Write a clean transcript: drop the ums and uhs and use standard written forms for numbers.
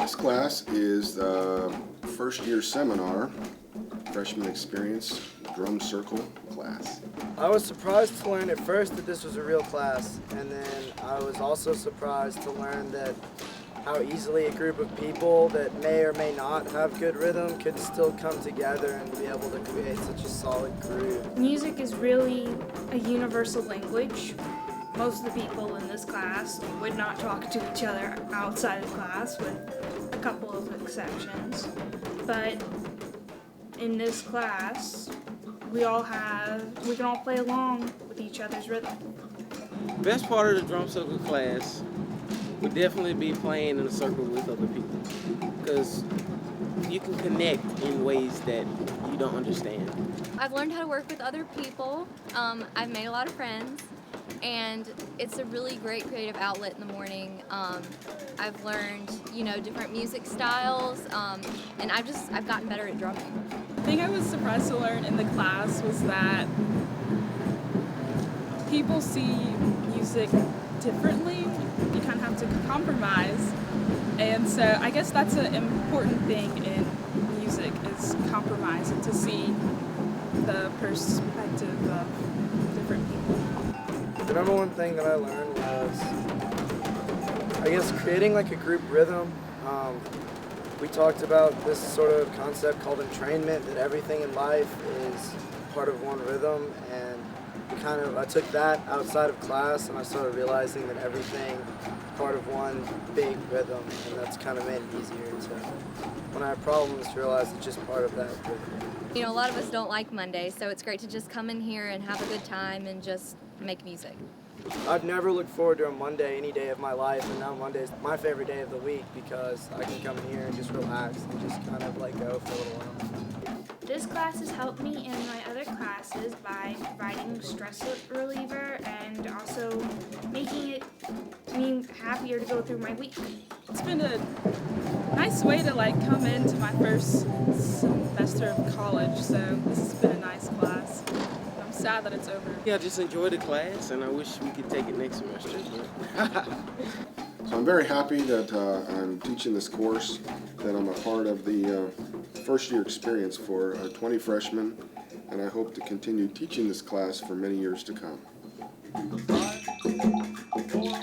This class is the first year seminar, freshman experience, drum circle class. I was surprised to learn at first that this was a real class, and then I was also surprised to learn that how easily a group of people that may or may not have good rhythm could still come together and be able to create such a solid groove. Music is really a universal language. Most of the people in this class would not talk to each other outside of class, with a couple of exceptions. But in this class, we can all play along with each other's rhythm. Best part of the drum circle class would definitely be playing in a circle with other people, because you can connect in ways that you don't understand. I've learned how to work with other people. I've made a lot of friends, and it's a really great creative outlet in the morning. I've learned, different music styles, and I've gotten better at drumming. The thing I was surprised to learn in the class was that people see music differently. You kind of have to compromise, and so I guess that's an important thing in music, is compromise and to see the perspective of different people. The number one thing that I learned was, creating like a group rhythm. We talked about this sort of concept called entrainment, that everything in life is part of one rhythm, and I took that outside of class, and I started realizing that everything is part of one big rhythm, and that's kind of made it easier to, when I have problems, to realize it's just part of that rhythm. A lot of us don't like Mondays, so it's great to just come in here and have a good time and just make music. I've never looked forward to a Monday any day of my life, and now Monday's my favorite day of the week because I can come in here and just relax and just kind of let go for a little while. This class has helped me in my other classes by providing stress reliever and also making me happier to go through my week. It's been a nice way to come into my first semester of college, so this has been a nice class. I'm sad that it's over. Yeah, I just enjoy the class, and I wish we could take it next semester. So I'm very happy that I'm teaching this course, that I'm a part of the first year experience for 20 freshmen, and I hope to continue teaching this class for many years to come. 5, 4,